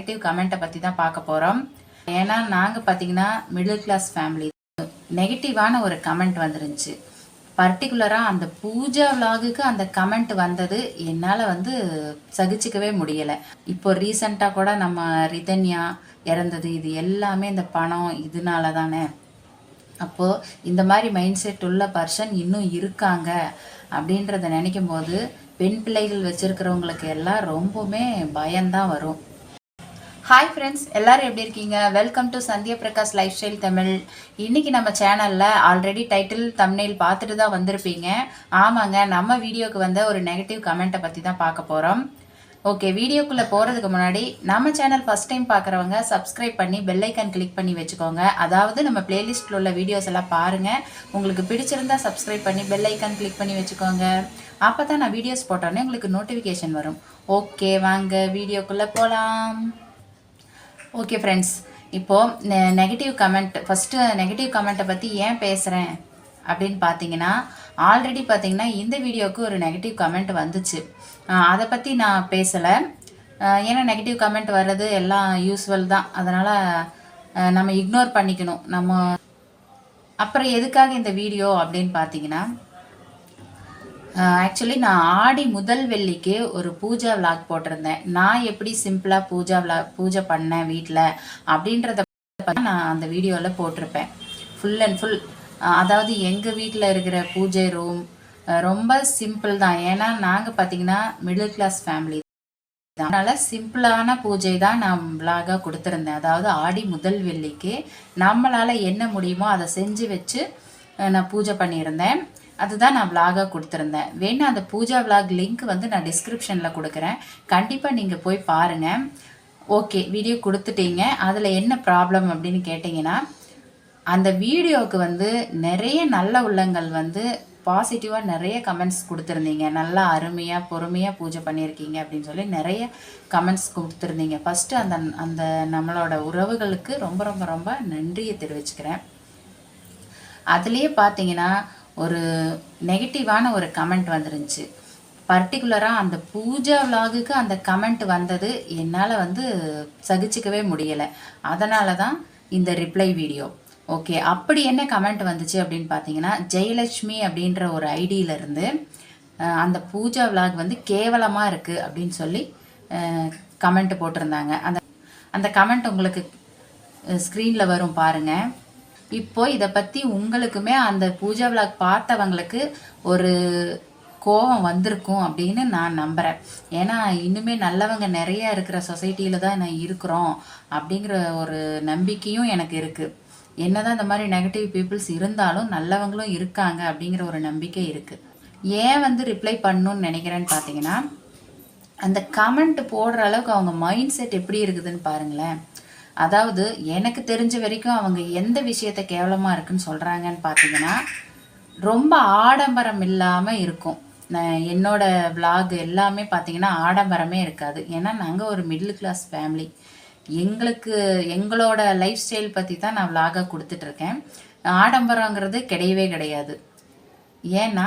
Negative கமெண்ட்டை பற்றி தான் பார்க்க போகிறோம். ஏன்னா நாங்கள் பார்த்தீங்கன்னா மிடில் கிளாஸ் ஃபேமிலி. நெகட்டிவான ஒரு கமெண்ட் வந்துருந்துச்சு. பர்டிகுலராக அந்த பூஜா விலாகுக்கு அந்த கமெண்ட் வந்தது என்னால் சகிச்சிக்கவே முடியலை. இப்போ ரீசண்டாக கூட நம்ம ரிதன்யா இறந்தது, இது எல்லாமே இந்த பணம் இதனால தானே. அப்போது இந்த மாதிரி மைண்ட் செட் உள்ள பர்சன் இன்னும் இருக்காங்க அப்படின்றத நினைக்கும் போது பெண் பிள்ளைகள் வச்சுருக்கிறவங்களுக்கு எல்லாம் ரொம்பவுமே பயம்தான் வரும். ஹாய் ஃப்ரெண்ட்ஸ், எல்லோரும் எப்படி இருக்கீங்க? Welcome to Sandhya Prakash life style Tamil. இன்றைக்கி நம்ம சேனலில் ஆல்ரெடி டைட்டில் தம்ப்நெயில் பார்த்துட்டு தான் வந்திருப்பீங்க. ஆமாங்க, நம்ம வீடியோக்கு வந்த ஒரு நெகட்டிவ் கமெண்ட்டை பற்றி தான் பார்க்க போகிறோம். ஓகே, வீடியோக்குள்ளே போகிறதுக்கு முன்னாடி நம்ம சேனல் ஃபஸ்ட் டைம் பார்க்குறவங்க சப்ஸ்கிரைப் பண்ணி பெல் ஐக்கான் கிளிக் பண்ணி வச்சுக்கோங்க. அதாவது நம்ம பிளேலிஸ்ட்டில் உள்ள வீடியோஸ் எல்லாம் பாருங்கள். உங்களுக்கு பிடிச்சிருந்தா சப்ஸ்கிரைப் பண்ணி பெல் ஐக்கான் கிளிக் பண்ணி வச்சுக்கோங்க. அப்போ தான் நான் வீடியோஸ் போட்டோன்னே உங்களுக்கு நோட்டிஃபிகேஷன் வரும். ஓகே, வாங்க வீடியோக்குள்ளே போகலாம். ஓகே ஃப்ரெண்ட்ஸ், இப்போது நெகட்டிவ் கமெண்ட், ஃபஸ்ட்டு நெகட்டிவ் கமெண்ட்டை பற்றி ஏன் பேசுகிறேன் அப்படின்னு பார்த்தீங்கன்னா, ஆல்ரெடி பார்த்தீங்கன்னா இந்த வீடியோவுக்கு ஒரு நெகட்டிவ் கமெண்ட் வந்துச்சு. அதை பற்றி நான் பேசலை. ஏன்னா நெகட்டிவ் கமெண்ட் வர்றது எல்லாம் யூஸ்வல் தான். அதனால் நம்ம இக்னோர் பண்ணிக்கணும். நம்ம அப்புறம் எதுக்காக இந்த வீடியோ அப்படின்னு பார்த்தீங்கன்னா, ஆக்சுவலி நான் ஆடி முதல் வெள்ளிக்கு ஒரு பூஜா விளாக் போட்டிருந்தேன். நான் எப்படி சிம்பிளாக பூஜை பண்ணேன் வீட்டில் அப்படின்றத நான் அந்த வீடியோவில் போட்டிருப்பேன். ஃபுல் அண்ட் ஃபுல், அதாவது எங்கள் வீட்டில் இருக்கிற பூஜை ரூம் ரொம்ப சிம்பிள் தான். ஏன்னா நாங்கள் பார்த்தீங்கன்னா மிடில் கிளாஸ் ஃபேமிலி தான். அதனால் சிம்பிளான பூஜை தான் நான் விளாகாக கொடுத்துருந்தேன். அதாவது ஆடி முதல் வெள்ளிக்கு நம்மளால் என்ன முடியுமோ அதை செஞ்சு வச்சு நான் பூஜை பண்ணியிருந்தேன். அதுதான் நான் விளாகாக கொடுத்துருந்தேன். வேணா அந்த பூஜா விளாக் லிங்க் நான் டிஸ்கிரிப்ஷனில் கொடுக்குறேன். கண்டிப்பாக நீங்கள் போய் பாருங்கள். ஓகே, வீடியோ கொடுத்துட்டீங்க. அதில் என்ன ப்ராப்ளம் அப்படின்னு கேட்டிங்கன்னா, அந்த வீடியோவுக்கு நிறைய நல்ல உள்ளங்கள் பாசிட்டிவாக நிறைய கமெண்ட்ஸ் கொடுத்துருந்தீங்க. நல்லா அருமையாக பொறுமையாக பூஜை பண்ணியிருக்கீங்க அப்படின்னு சொல்லி நிறைய கமெண்ட்ஸ் கொடுத்துருந்தீங்க. ஃபஸ்ட்டு அந்த நம்மளோட உறவுகளுக்கு ரொம்ப ரொம்ப ரொம்ப நன்றியை தெரிவிச்சுக்கிறேன். அதுலேயே பார்த்தீங்கன்னா ஒரு நெகட்டிவான ஒரு கமெண்ட் வந்துருந்துச்சு. பர்டிகுலராக அந்த பூஜா விலாகுக்கு அந்த கமெண்ட் வந்தது என்னால் சகிச்சிக்கவே முடியலை. அதனால தான் இந்த ரிப்ளை வீடியோ. ஓகே, அப்படி என்ன கமெண்ட் வந்துச்சு அப்படின்னு பார்த்தீங்கன்னா, ஜெயலட்சுமி அப்படின்ற ஒரு ஐடியிலேருந்து அந்த பூஜா விலாக் கேவலமாக இருக்குது அப்படின்னு சொல்லி கமெண்ட் போட்டிருந்தாங்க. அந்த கமெண்ட் உங்களுக்கு ஸ்க்ரீனில் வரும் பாருங்கள். இப்போ இதை பற்றி உங்களுக்குமே அந்த பூஜா விளாக் பார்த்தவங்களுக்கு ஒரு கோபம் வந்திருக்கும் அப்படின்னு நான் நம்புகிறேன். ஏன்னா இன்னுமே நல்லவங்க நிறைய இருக்கிற சொசைட்டியில் தான் நான் இருக்கிறோம் அப்படிங்கிற ஒரு நம்பிக்கையும் எனக்கு இருக்குது. என்னதான் இந்த மாதிரி நெகட்டிவ் பீப்புள்ஸ் இருந்தாலும் நல்லவங்களும் இருக்காங்க அப்படிங்கிற ஒரு நம்பிக்கை இருக்குது. ஏன் ரிப்ளை பண்ணணும்னு நினைக்கிறேன்னு பார்த்தீங்கன்னா, அந்த கமெண்ட் போடுற அளவுக்கு அவங்க மைண்ட் செட் எப்படி இருக்குதுன்னு பாருங்களேன். அதாவது எனக்கு தெரிஞ்ச வரைக்கும் அவங்க எந்த விஷயத்த கேவலமாக இருக்குன்னு சொல்கிறாங்கன்னு பார்த்தீங்கன்னா, ரொம்ப ஆடம்பரம் இல்லாமல் இருக்கும். என்னோட விலாக் எல்லாமே பார்த்தீங்கன்னா ஆடம்பரமே இருக்காது. ஏன்னா நாங்கள் ஒரு மிடில் கிளாஸ் ஃபேமிலி. எங்களோட லைஃப் ஸ்டைல் பற்றி தான் நான் விலாகாக கொடுத்துட்ருக்கேன். ஆடம்பரங்கிறது கிடையவே கிடையாது. ஏன்னா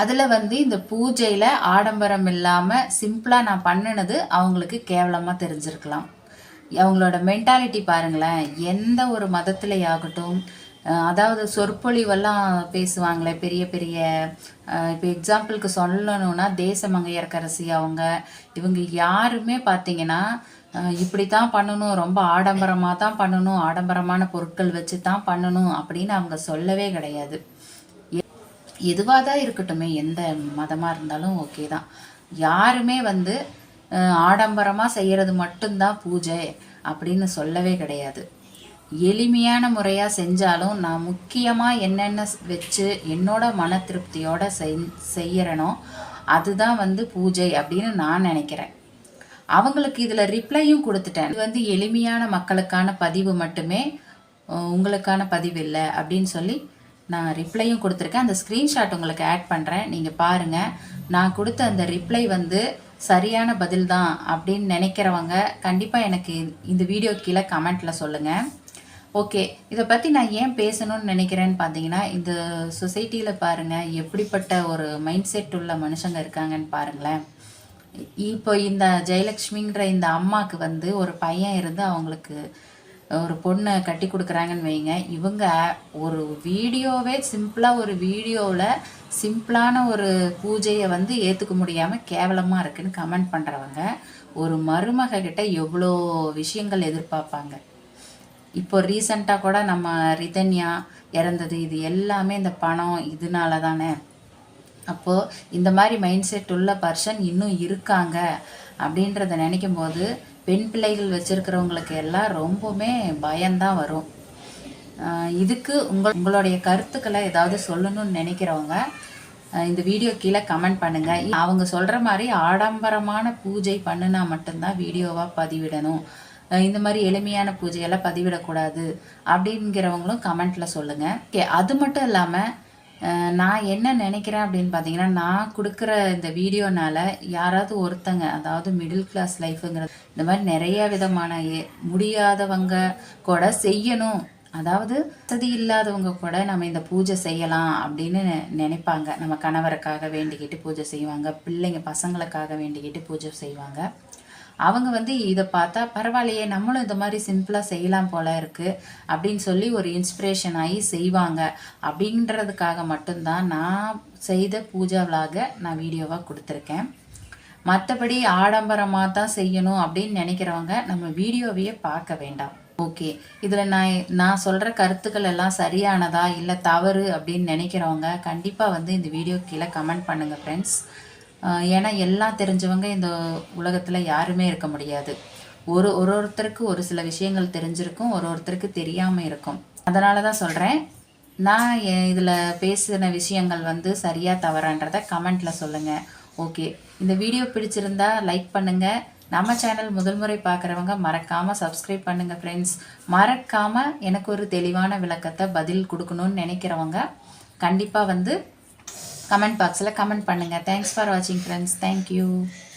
அதில் இந்த பூஜையில் ஆடம்பரம் இல்லாமல் சிம்பிளாக நான் பண்ணினது அவங்களுக்கு கேவலமாக தெரிஞ்சிருக்கலாம். அவங்களோட மென்டாலிட்டி பாருங்களேன். எந்த ஒரு மதத்திலேயாகட்டும், அதாவது சொற்பொழிவெல்லாம் பேசுவாங்களே பெரிய பெரிய, இப்போ எக்ஸாம்பிளுக்கு சொல்லணுன்னா தேசமங்கையரசி இவங்க யாருமே பார்த்தீங்கன்னா இப்படி தான் பண்ணணும், ரொம்ப ஆடம்பரமாக தான் பண்ணணும், ஆடம்பரமான பொருட்கள் வச்சு தான் பண்ணணும் அப்படின்னு அவங்க சொல்லவே கிடையாது. எதுவாக தான் இருக்கட்டுமே, எந்த மதமாக இருந்தாலும் ஓகே தான். யாருமே ஆடம்பரமாக செய்கிறது மட்டும்தான் பூஜை அப்படின்னு சொல்லவே கிடையாது. எளிமையான முறையாக செஞ்சாலும் நான் முக்கியமாக என்னென்ன வச்சு என்னோட மன திருப்தியோட செய்யறனோ அதுதான் பூஜை அப்படின்னு நான் நினைக்கிறேன். அவங்களுக்கு இதில் ரிப்ளையும் கொடுத்துட்டேன். இது எளிமையான மக்களுக்கான பதிவு மட்டுமே, உங்களுக்கான பதிவு இல்லை அப்படின்னு சொல்லி நான் ரிப்ளையும் கொடுத்துருக்கேன். அந்த ஸ்க்ரீன்ஷாட் உங்களுக்கு ஆட் பண்ணுறேன், நீங்கள் பாருங்கள். நான் கொடுத்த அந்த ரிப்ளை சரியான பதில் தான் அப்படின்னு நினைக்கிறவங்க கண்டிப்பாக எனக்கு இந்த வீடியோ கீழே கமெண்ட்டில் சொல்லுங்கள். ஓகே, இதை பற்றி நான் ஏன் பேசணும்னு நினைக்கிறேன்னு பார்த்தீங்கன்னா, இந்த சொசைட்டியில் பாருங்கள் எப்படிப்பட்ட ஒரு மைண்ட் செட் உள்ள மனுஷங்க இருக்காங்கன்னு பாருங்களேன். இப்போ இந்த ஜெயலக்ஷ்மின்ற இந்த அம்மாவுக்கு வந்து ஒரு பையன் இருந்து அவங்களுக்கு ஒரு பொண்ணை கட்டி கொடுக்குறாங்கன்னு வைங்க. இவங்க ஒரு வீடியோவே சிம்பிளாக ஒரு வீடியோவில் சிம்பிளான ஒரு பூஜையை வந்து ஏற்றுக்க முடியாமல் கேவலமாக இருக்குன்னு கமெண்ட் பண்ணுறவங்க ஒரு மருமக கிட்ட எவ்வளோ விஷயங்கள் எதிர்பார்ப்பாங்க. இப்போ ரீசண்டாக கூட நம்ம ரிதன்யா இறந்தது, இது எல்லாமே இந்த பணம் இதனால தானே. அப்போது இந்த மாதிரி மைண்ட் செட் உள்ள பர்சன் இன்னும் இருக்காங்க அப்படின்றத நினைக்கும் போது பெண் பிள்ளைகள் வச்சுருக்கிறவங்களுக்கு எல்லாம் ரொம்பவுமே பயம்தான் வரும். இதுக்கு உங்களுடைய கருத்துக்களை ஏதாவது சொல்லணும்னு நினைக்கிறவங்க இந்த வீடியோ கீழே கமெண்ட் பண்ணுங்கள். அவங்க சொல்கிற மாதிரி ஆடம்பரமான பூஜை பண்ணுனா மட்டும்தான் வீடியோவாக பதிவிடணும், இந்த மாதிரி எளிமையான பூஜையெல்லாம் பதிவிடக்கூடாது அப்படிங்கிறவங்களும் கமெண்ட்டில் சொல்லுங்கள். அது மட்டும் இல்லாமல் நான் என்ன நினைக்கிறேன் அப்படின்னு பார்த்தீங்கன்னா, நான் கொடுக்குற இந்த வீடியோனால் யாராவது ஒருத்தங்க, அதாவது மிடில் கிளாஸ் லைஃபுங்கிறது இந்த மாதிரி நிறைய விதமான முடியாதவங்க கூட செய்யணும், அதாவது வசதி இல்லாதவங்க கூட நம்ம இந்த பூஜை செய்யலாம் அப்படின்னு நினைப்பாங்க. நம்ம கணவருக்காக வேண்டிக்கிட்டு பூஜை செய்வாங்க, பிள்ளைங்க பசங்களுக்காக வேண்டிக்கிட்டு பூஜை செய்வாங்க. அவங்க வந்து இதை பார்த்தா பரவாயில்லையே, நம்மளும் இந்த மாதிரி சிம்பிளாக செய்யலாம் போல இருக்குது அப்படின்னு சொல்லி ஒரு இன்ஸ்பிரேஷன் ஆகி செய்வாங்க. அப்படின்றதுக்காக மட்டும்தான் நான் செய்த பூஜா விலாகை நான் வீடியோவாக கொடுத்துருக்கேன். மற்றபடி ஆடம்பரமாக தான் செய்யணும் அப்படின்னு நினைக்கிறவங்க நம்ம வீடியோவையே பார்க்க வேண்டாம். ஓகே, இதில் நான் சொல்கிற கருத்துக்கள் எல்லாம் சரியானதா இல்லை தவறு அப்படின்னு நினைக்கிறவங்க கண்டிப்பாக வந்து இந்த வீடியோ கீழே கமெண்ட் பண்ணுங்கள் ஃப்ரெண்ட்ஸ். ஏன்னா எல்லாம் தெரிஞ்சவங்க இந்த உலகத்தில் யாருமே இருக்க முடியாது. ஒருத்தருக்கு ஒரு சில விஷயங்கள் தெரிஞ்சிருக்கும், ஒருத்தருக்கு தெரியாமல் இருக்கும். அதனால தான் சொல்கிறேன், நான் இதில் பேசின விஷயங்கள் வந்து சரியாக தவறான்றதை கமெண்ட்டில் சொல்லுங்கள். ஓகே, இந்த வீடியோ பிடிச்சிருந்தா லைக் பண்ணுங்கள். நம்ம சேனல் முதல் முறை பார்க்குறவங்க மறக்காமல் சப்ஸ்கிரைப் பண்ணுங்கள் ஃப்ரெண்ட்ஸ். மறக்காமல் எனக்கு ஒரு தெளிவான விளக்கத்தை பதில் கொடுக்கணும்னு நினைக்கிறவங்க கண்டிப்பாக வந்து கமெண்ட் பாக்ஸில் கமெண்ட் பண்ணுங்கள். தேங்க்ஸ் ஃபார் வாட்சிங் ஃப்ரெண்ட்ஸ். தேங்க்யூ.